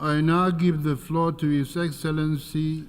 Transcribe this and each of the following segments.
I now give the floor to His Excellency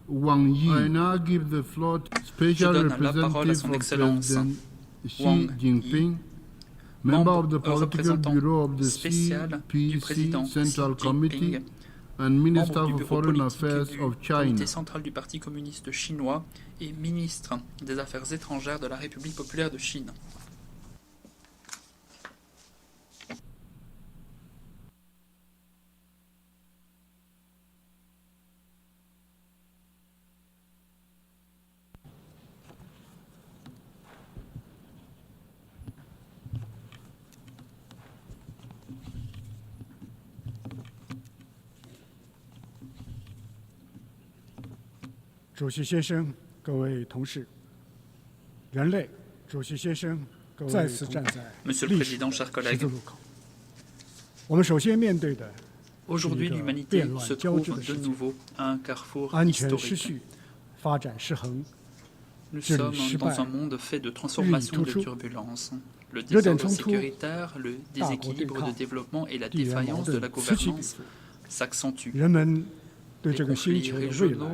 Wang Yi. I now give the floor to Special Representative of President Xi Jinping, member of the Political Bureau of the CPC Central Committee, and Minister of Foreign Affairs of China. Comité central du Parti communiste chinois et ministre des Affaires étrangères de la République populaire de Chine. Monsieur le Président, chers collègues, aujourd'hui l'humanité se trouve de nouveau à un carrefour historique. Nous sommes dans un monde fait de transformations et de turbulences. Le désordre sécuritaire, le déséquilibre de développement et la défaillance de la gouvernance s'accentuent. Les conflits régionaux,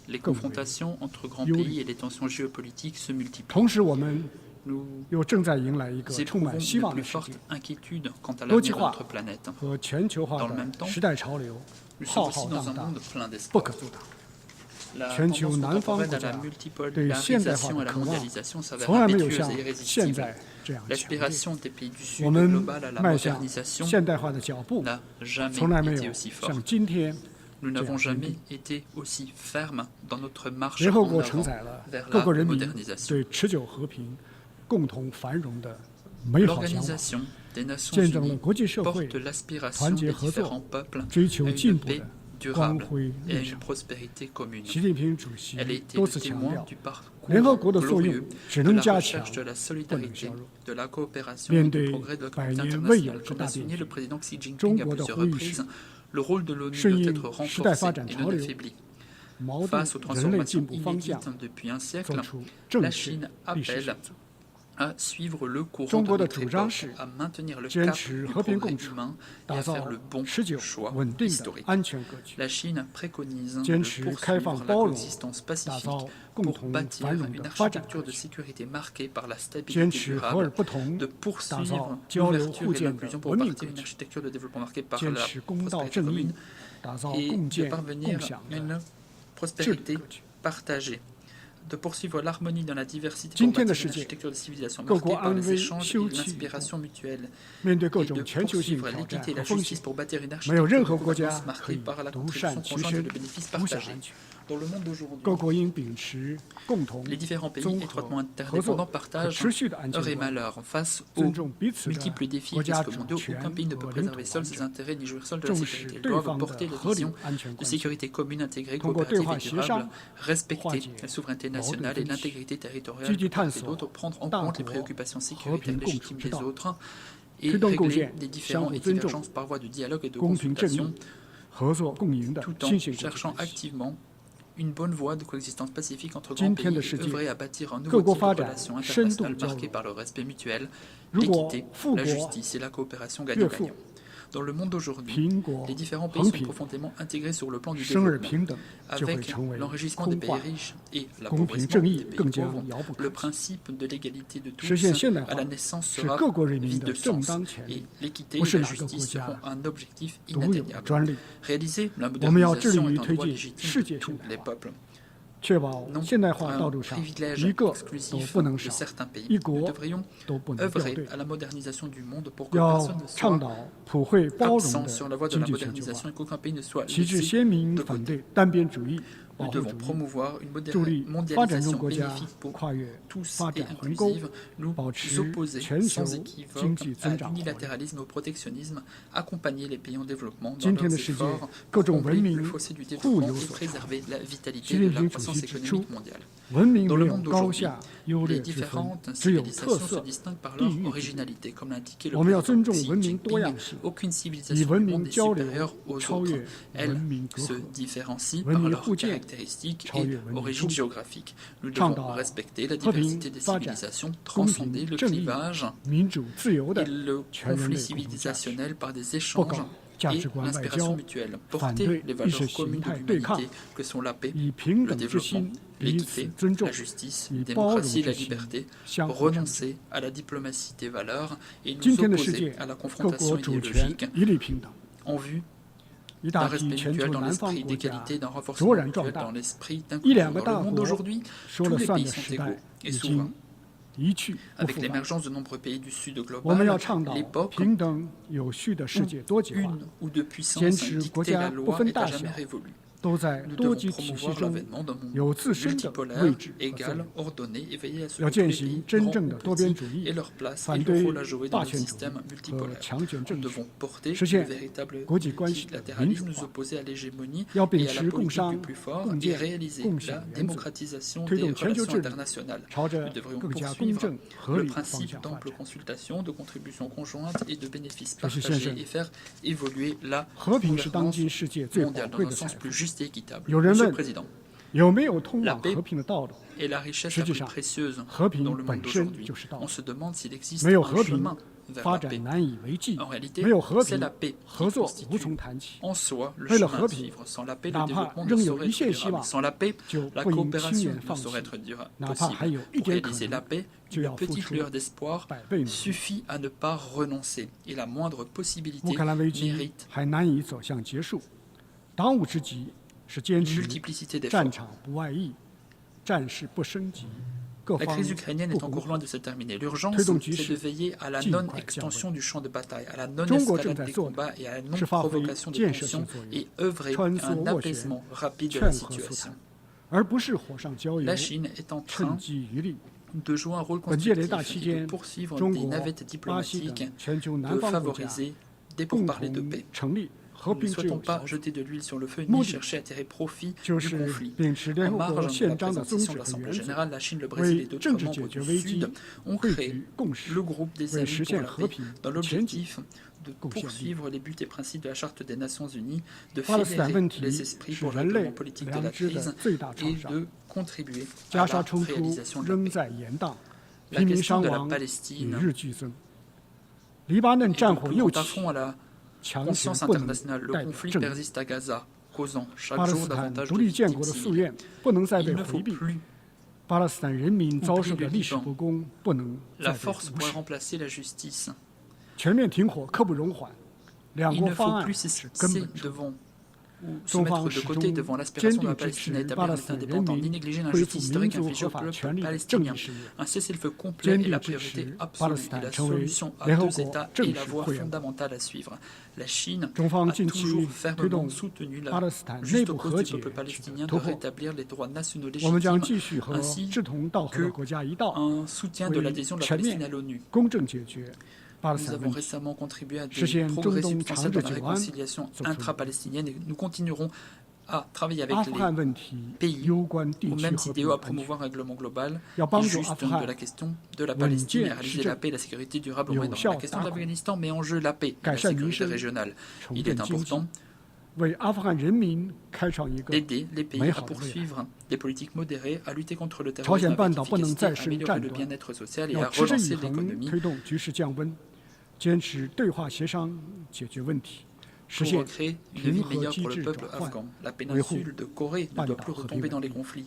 les confrontations entre grands pays et les tensions géopolitiques se multiplient. Nous éprouvons une plus forte inquiétude quant à l'avenir de notre planète. Dans le même temps, nous sommes aussi dans un monde plein d'espoir. La tendance contemporaine à la multipolarisation et à la mondialisation s'avère impétueuse et irrésistible. L'aspiration des pays du Sud global à la modernisation n'a jamais été aussi forte. Nous n'avons jamais été aussi fermes dans notre marche en avant vers la modernisation. L'Organisation des Nations Unies porte l'aspiration des différents peuples à une paix durable et à une prospérité commune. Elle a été le témoin du parcours glorieux de la recherche de la solidarité, de la coopération et du progrès de la communauté internationale. Comme l'a souligné le président Xi Jinping à plusieurs reprises, le rôle de l'ONU doit être renforcé et non affaibli. Face aux transformations inédites depuis un siècle, la Chine appelle à suivre le courant de notre époque, à maintenir le cap du progrès humain et à faire le bon choix historique. La Chine préconise de poursuivre la coexistence pacifique pour bâtir une architecture de sécurité marquée par la stabilité durable, de poursuivre l'ouverture et l'inclusion pour bâtir une architecture de développement marquée par la prospérité commune et de parvenir à une prospérité partagée, de poursuivre l'harmonie dans la diversité pour bâtir une architecture de civilisation marquée par les échanges et l'inspiration mutuelle, et de poursuivre l'équité et la justice pour bâtir une architecture de gouvernance marquée par la contribution conjointe et le bénéfice partagé. Dans le monde d'aujourd'hui, les différents pays étroitement interdépendants partagent heurts et malheurs. Face aux multiples défis et risques mondiaux, aucun pays ne peut préserver seul ses intérêts ni jouir seul de la sécurité. Ils doivent porter la vision de sécurité commune, intégrée, coopérative et durable, respecter la souveraineté nationale et l'intégrité territoriale de part et d'autre, prendre en compte les préoccupations sécuritaires légitimes des autres et régler les différends et divergences par voie de dialogue et de consultation, tout en cherchant activement une bonne voie de coexistence pacifique entre grands pays et œuvrer à bâtir un nouveau type de relation internationale marqué par le respect mutuel, l'équité, la justice et la coopération gagnant-gagnant. Dans le monde d'aujourd'hui, les différents pays sont profondément intégrés sur le plan du développement. Avec l'enrichissement des pays riches et l'appauvrissement des pays pauvres, le principe de l'égalité de tous à la naissance sera vide de sens et l'équité et la justice seront un objectif inatteignable. Réaliser la modernisation est un droit légitime de tous les peuples. Non un privilège exclusif de certains pays. Nous devrions œuvrer à la modernisation du monde pour que personne ne soit absent sur la voie de la modernisation et qu'aucun pays ne soit laissé de côté. Nous devons promouvoir une mondialisation bénéfique pour tous et inclusive, nous opposer sans équivoque à l'unilatéralisme et au protectionnisme, accompagner les pays en développement dans leurs efforts pour combler le fossé du développement et préserver la vitalité de la croissance économique mondiale. Dans le monde d'aujourd'hui, les différentes civilisations se distinguent par leur originalité. Comme l'a indiqué le président Xi Jinping, aucune civilisation du monde n'est supérieure aux autres. Elles se différencient par leurs caractéristiques et origines géographiques. Nous devons respecter la diversité des civilisations, transcender le clivage et le conflit civilisationnel par des échanges et l'inspiration mutuelle, porter les valeurs communes de l'humanité que sont la paix, le développement, l'équité, la justice, la démocratie et la liberté, renoncer à la diplomatie des valeurs et nous opposer à la confrontation idéologique en vue d'un respect mutuel dans l'esprit d'égalité, d'un renforcement mutuel dans l'esprit d'inclusion. Dans le monde d'aujourd'hui, tous les pays sont égaux et souverains. Avec l'émergence de nombreux pays du Sud global, l'époque où une ou deux puissances dictaient la loi n'a jamais révolu. Nous devons promouvoir l'avènement d'un monde multipolaire, égal, ordonné et veiller à ce que tous les pays, grands ou petits, aient leur place et leur rôle à jouer dans le système multipolaire. Nous devons porter le véritable multilatéralisme, nous opposer à l'hégémonie et à la politique du plus fort et réaliser la démocratisation des relations internationales. Nous devrions poursuivre le principe d'ample consultation, de contributions conjointes et de bénéfices partagés et faire évoluer la gouvernance mondiale dans un sens plus juste et équitable. Monsieur le Président, la paix est la richesse la plus précieuse dans le monde d'aujourd'hui. On se demande s'il existe un chemin vers la paix. En réalité, c'est la paix qui constitue en soi le chemin à suivre. Sans la paix, le développement ne saurait être durable. Sans la paix, la coopération ne saurait être possible. Pour réaliser la paix, une petite lueur d'espoir suffit à ne pas renoncer. Et la moindre possibilité mérite une multiplicité d'efforts. La crise ukrainienne est encore loin de se terminer. L'urgence, c'est de veiller à la non-extension du champ de bataille, à la non-escalade des combats et à la non-provocation des tensions et œuvrer à un apaisement rapide de la situation. La Chine est en train de jouer un rôle constructif et de poursuivre des navettes diplomatiques, de favoriser des pourparlers de paix. Nous ne souhaitons pas jeter de l'huile sur le feu ni chercher à tirer profit du conflit. En marge de la présentation de l'Assemblée générale, la Chine, le Brésil et d'autres membres du Sud ont créé le groupe des Amis pour la paix dans l'objectif de poursuivre les buts et principes de la Charte des Nations Unies, de fédérer les esprits pour le règlement politique de la crise et de contribuer à la réalisation de la paix. La question de la Palestine confronte à fond à la conscience internationale. Le conflit persiste à Gaza, causant chaque jour davantage de victimes civiles. Il ne faut plus oublier le Liban. La force pourrait remplacer la justice. Il ne faut plus cesser devant ou se mettre de côté devant l'aspiration de la Palestine à établir un État indépendant, ni négliger l'injustice historique infligée au peuple palestinien. Un cessez-le-feu complet est la priorité absolue et la solution à deux États est la voie fondamentale à suivre. La Chine a toujours fermement soutenu la juste cause du peuple palestinien de rétablir les droits nationaux légitimes ainsi qu'un soutien de l'adhésion de la Palestine à l'ONU. Nous avons récemment contribué à des progrès substantiels dans la réconciliation intra-palestinienne et nous continuerons à travailler avec les pays aux mêmes idéaux, à promouvoir un règlement global et juste de la question de la Palestine et à réaliser la paix et la sécurité durable au Moyen-Orient. La question de l'Afghanistan met en jeu la paix et la sécurité régionale. Il est important d'aider les pays à poursuivre des politiques modérées, à lutter contre le terrorisme avec efficacité, à améliorer le bien-être social et à relancer l'économie. Pour recréer une vie meilleure pour le peuple afghan. La péninsule de Corée ne doit plus retomber dans les conflits.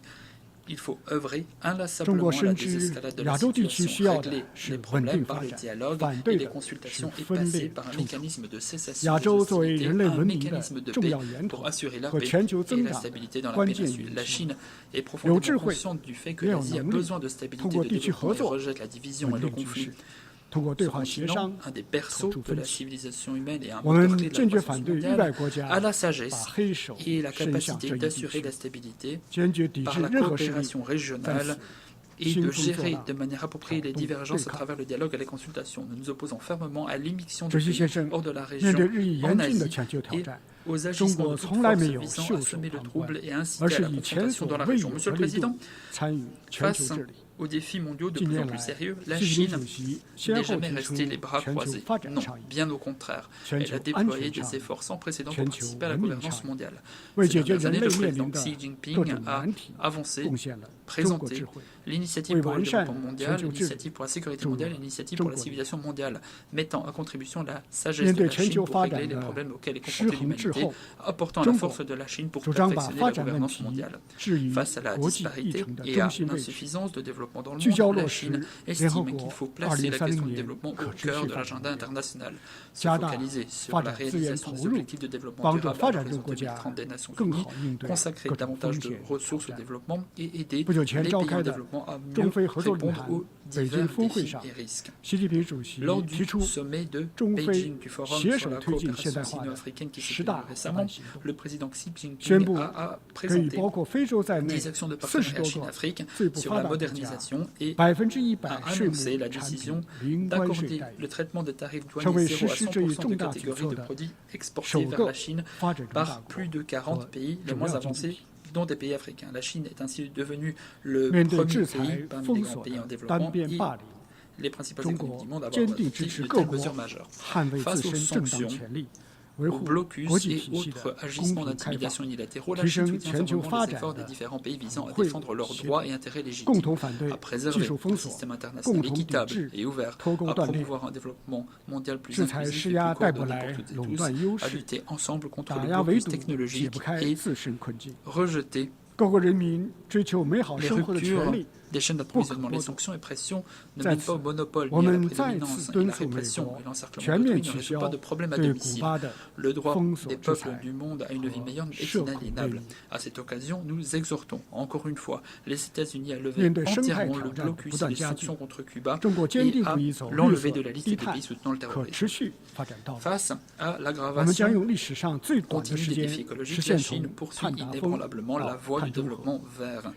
Il faut œuvrer inlassablement à la désescalade de la situation, régler les problèmes par le dialogue et les consultations et passer par un mécanisme de cessation des hostilités, un mécanisme de paix pour assurer la paix et la stabilité dans la péninsule. La Chine est profondément consciente du fait que l'Asie a besoin de stabilité et de développement et rejette la division et le conflit. Ce continent, un des berceaux de la civilisation humaine et un moteur clé de la croissance mondiale, a la sagesse et la capacité d'assurer la stabilité par la coopération régionale et de gérer de manière appropriée les divergences à travers le dialogue et les consultations. Nous nous opposons fermement à l'immixtion de pays hors de la région en Asie et aux agissements de toutes forces visant à semer le trouble et à inciter à la confrontation dans la région. Monsieur le Président, face aux défis mondiaux de plus en plus sérieux, la Chine n'est jamais restée les bras croisés. Non, bien au contraire. Elle a déployé des efforts sans précédent pour participer à la gouvernance mondiale. Ces dernières années, le président Xi Jinping a avancé, présenté l'initiative pour le développement mondial, l'initiative pour la sécurité mondiale et l'initiative pour la civilisation mondiale, mettant à contribution la sagesse de la Chine pour régler les problèmes auxquels est confrontée l'humanité, apportant la force de la Chine pour perfectionner la gouvernance mondiale. Face à la disparité et à l'insuffisance de développement dans le monde, la Chine estime qu'il faut placer la question du développement au cœur de l'agenda international, se focaliser sur la réalisation des objectifs de développement durable à l'horizon 2030 des Nations Unies, consacrer davantage de ressources au développement et aider les pays en développement à mieux répondre aux divers défis et risques. Lors du sommet de Beijing du Forum sur la coopération sino-africaine qui s'est tenu récemment, le président Xi Jinping a présenté des actions de partenariat Chine-Afrique sur la modernisation et a annoncé la décision d'accorder le traitement de tarifs douaniers zéro à 100% de catégories de produits exportés vers la Chine par plus de 40 pays les moins avancés, dont des pays africains. La Chine est ainsi devenue le premier pays parmi les grands pays en développement et les principales économies du monde à avoir adopté de telles mesures majeures. Face aux sanctions, au blocus et autres agissements d'intimidation unilatéraux, la Chine soutient fermement les efforts des différents pays visant à défendre leurs droits et intérêts légitimes, à préserver un système international équitable et ouvert, à promouvoir un développement mondial plus inclusif et plus coordonné pour toutes et tous, à lutter ensemble contre le blocus technologique et rejeter les ruptures des chaînes d'approvisionnement. Les sanctions et pressions ne mènent pas au monopole ni à la prédominance, et la répression et l'encerclement d'autrui ne résolvent pas de problème à domicile. Le droit des peuples du monde à une vie meilleure est inaliénable. À cette occasion, nous exhortons encore une fois les États-Unis à lever entièrement le blocus et les sanctions contre Cuba et à l'enlever de la liste des pays soutenant le terrorisme. Face à l'aggravation continue des défis écologiques, la Chine poursuit inébranlablement la voie du développement vert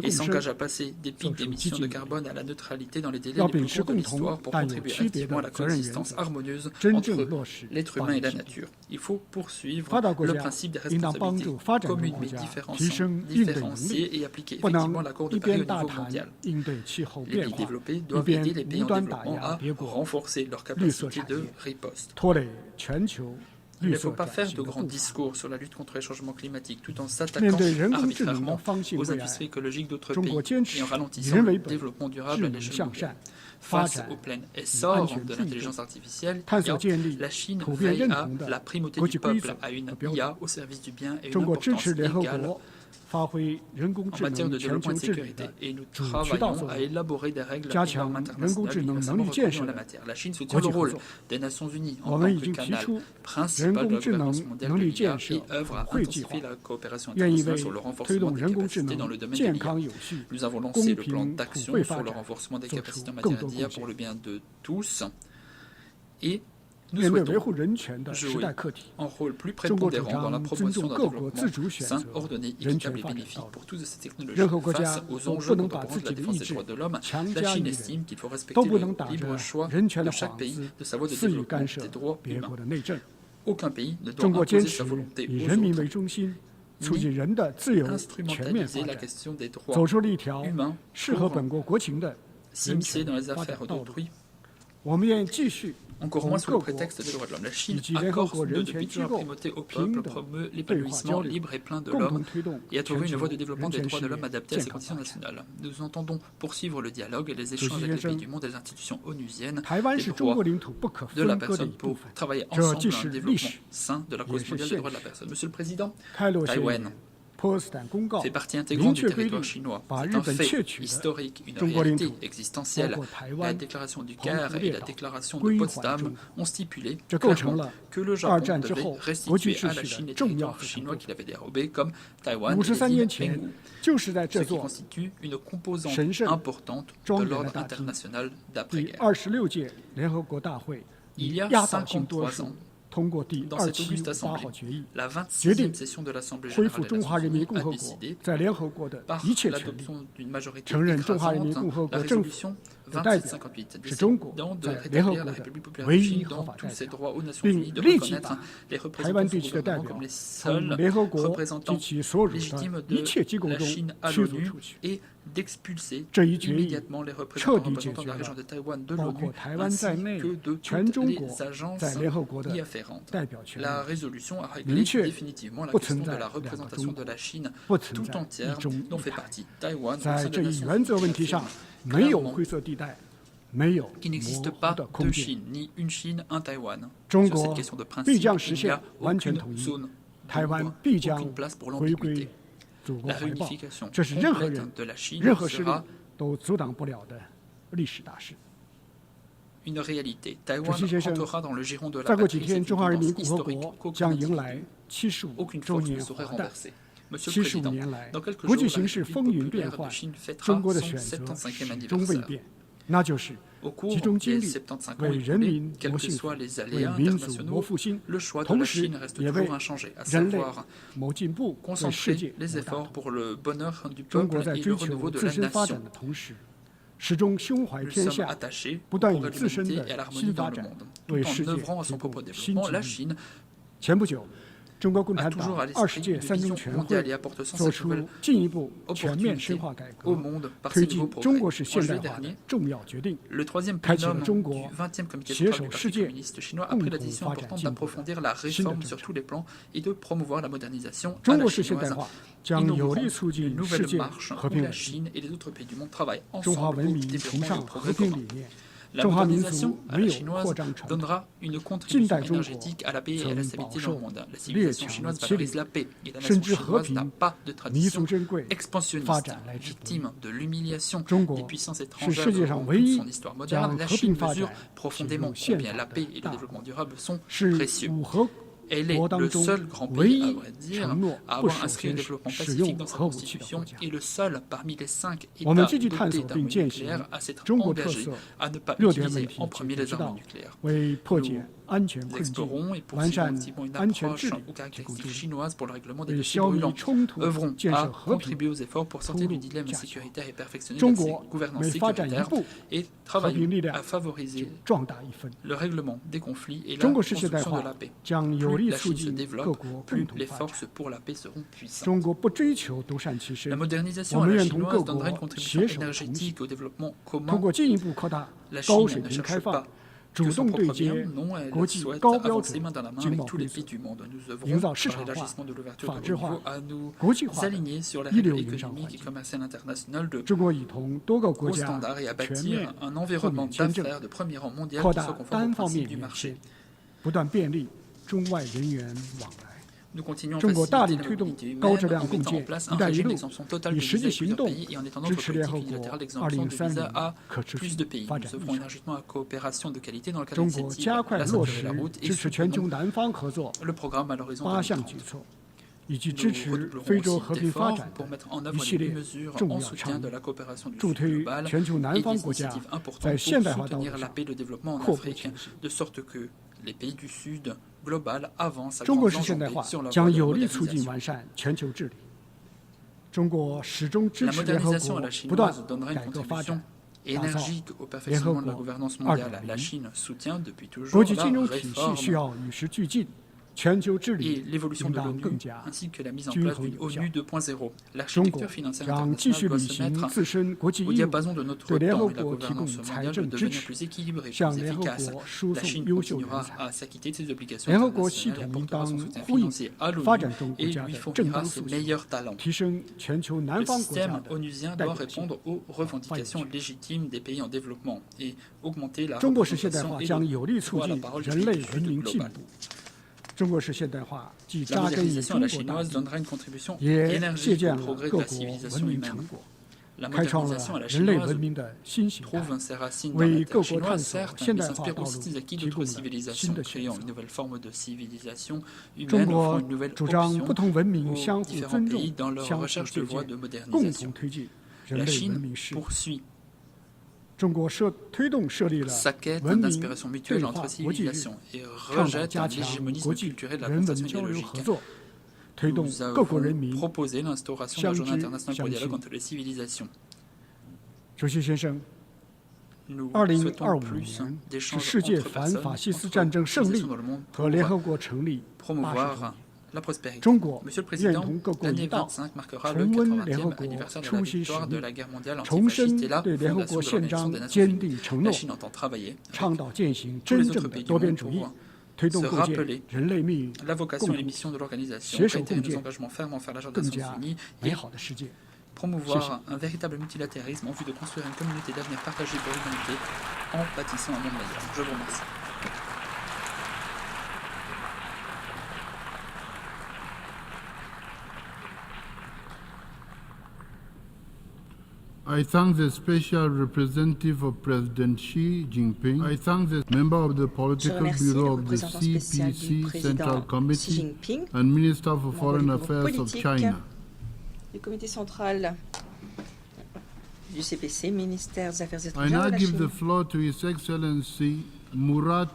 et s'engage à passer des pics d'émissions de carbone à la neutralité dans les délais les plus courts de l'histoire pour contribuer activement à la coexistence harmonieuse entre l'être humain et la nature. Il faut poursuivre le principe des responsabilités communes mais différenciées et appliquer effectivement l'accord de Paris au niveau mondial. Les pays développés doivent aider les pays en développement à renforcer leur capacité de riposte. Il ne faut pas faire de grands discours sur la lutte contre les changements climatiques tout en s'attaquant arbitrairement aux industries écologiques d'autres pays et en ralentissant le développement durable à l'échelle mondiale. Face au plein essor de l'intelligence artificielle, la Chine veille à la primauté du peuple, à une IA au service du bien et une importance égale en matière de développement et de sécurité, et nous travaillons à élaborer des règles et normes internationales universellement reconnues en la matière. La Chine soutient le rôle des Nations Unies en tant que canal principal de la gouvernance mondiale de l'IA et œuvre à intensifier la coopération internationale sur le renforcement des capacités dans le domaine de l'IA. Nous avons lancé le plan d'action sur le renforcement des capacités en matière d'IA pour le bien de tous et nous souhaitons jouer un rôle plus prépondérant dans la promotion d'un développement sain, ordonné, équitable et bénéfique pour tous ces technologies. Face aux enjeux contemporains de la défense des droits de l'homme, la Chine estime qu'il faut respecter le libre choix de chaque pays de sa voie de développement des droits humains. Aucun pays ne doit imposer sa volonté aux autres, ni instrumentaliser la question des droits humains pour s'immiscer dans les affaires d'autrui, encore moins sous le prétexte des droits de l'homme. La Chine accorde depuis toujours la primauté au peuple, promeut l'épanouissement libre et plein de l'homme et a trouvé une voie de développement des droits de l'homme adaptée à ses conditions nationales. Nous entendons poursuivre le dialogue et les échanges avec les pays du monde et les institutions onusiennes des droits de la personne pour travailler ensemble à un développement sain de la cause mondiale des droits de la personne. Monsieur le Président, Taïwan fait partie intégrante du territoire chinois. C'est un fait historique, une réalité existentielle. La déclaration du Caire et la déclaration de Potsdam ont stipulé clairement que le Japon devait restituer à la Chine les territoires chinois qu'il avait dérobés, comme Taïwan et les îles Penghu, ce qui constitue une composante importante de l'ordre international d'après-guerre. Il y a 53 ans, dans cette auguste assemblée, la 26e session de l'Assemblée générale des Nations Unies a décidé, par l'adoption d'une majorité écrasante, la résolution 的代表是中国在联合国的唯一合法代表，并立即把台湾地区的代表从联合国及其所属的一切机构中驱逐出去。这一决议彻底解决了包括台湾在内全中国在联合国的代表权，明确不存在两个中国，不存在一中一台。在这一原则问题上，没有灰色地带，没有模糊的空间。中国必将实现完全统一，台湾必将回归祖国怀抱，这是任何人、任何势力都阻挡不了的历史大事。主席先生，再过几天，中华人民共和国将迎来75周年华诞。75年来，国际形势风云变幻，中国的选择始终未变，那就是集中精力为人民谋幸福，为民族谋复兴，同时也为人类谋进步，为世界谋大同。中国在追求自身发展的同时，始终胸怀天下，不断以自身的新发展为世界提供新机遇。前不久，中国共产党20届三中全会作出进一步全面深化改革，推进中国式现代化的重要决定，开启了中国携手世界共同发展进步的新的征程。中国式现代化将有力促进世界和平稳定。中华文明崇尚和平理念，中华民族没有扩张传统。近代中国曾饱受列强欺凌，深知和平弥足珍贵，发展来之不易。中国是世界上唯一将和平发展写入宪法的大国，是五合国当中唯一承诺不首先使用核武器的国家。我们积极探索并践行中国特色热点问题解决之道，为破解安全困境、完善安全治理提供助力，为消弭冲突、建设和平铺路架桥。中国每发展一步，和平力量就壮大一分。中国式现代化将有力促进各国共同发展。中国不追求独善其身，我们愿同各国携手同行，通过进一步扩大高水平开放，主动对接国际高标准经贸规则，营造市场化、法治化、国际化的一流营商环境。中国已同多个国家全面豁免签证，扩大单方面免签，不断便利中外人员往来。中国大力推动高质量共建“一带一路”，以实际行动支持联合国2030可持续发展目标。中国加快落实支持全球南方合作8项举措，以及支持非洲和平发展的一系列重要倡议，助推全球南方国家在现代化道路上阔步前行。中国式现代化将有力促进完善全球治理。中国始终支持联合国不断改革发展，打造联合国2.0。国际金融体系需要与时俱进，全球治理应当更加均衡有效。中国将继续履行自身国际义务，对联合国提供财政支持，向联合国输送优秀人才。联合国系统应当呼应发展中国家的正当诉求，提升全球南方国家的代表性和发言权。中国式现代化将有力促进人类文明进步。中国式现代化既扎根于中国大地，也借鉴了各国文明成果，开创了人类文明的新形态，为各国探索现代化道路提供了新的选择。中国主张不同文明相互尊重、相互借鉴，共同推进人类文明事业。中国推动设立了文明对话国际日，倡导加强国际人文交流合作，推动各国人民相知相信。主席先生， nous 2025 souhaitons plus 年是 d'échanges 世界 entre 反 personnes, 法西斯 entre 战争胜利 civilisations dans le monde 和联合 pour 国成立80周 promouvoir 年。 la prospérité. 中国 Monsieur le 愿 Président, 同各国 l'année 一道 25 marquera le 重温联合 80e 国 anniversaire de la 初心使 victoire de 命， la guerre mondiale 重申 antifasciste et la 对联合 fondation 国 de 宪 l'Organisation 章 des Nations 坚 Unies. 定承 La 诺， Chine entend travailler 倡 avec 导践行 tous 真 les 正 autres 的 pays 多 du 边 monde 主义， pour 推动 se 构建 rappeler 人类命运 la vocation et les 共 missions de l'organisation, 携手 réitérer 共 nos 建 engagements fermes envers l'agenda 更 des 加 Nations Unies 美 et 好的世界。 promouvoir un véritable multilatéralisme en vue de construire une communauté d'avenir partagée pour l'humanité en bâtissant un monde meilleur. Je vous remercie. I thank the special representative of President Xi Jinping. I thank the member of the Je political remercie le bureau of the représentant spécial du CPC Central président Xi Committee Jinping, and Minister for membre Foreign du bureau Affairs of politique China. du comité central du CPC, ministère des Affaires I étrangères now de la give the Chine. floor to His Excellency Murat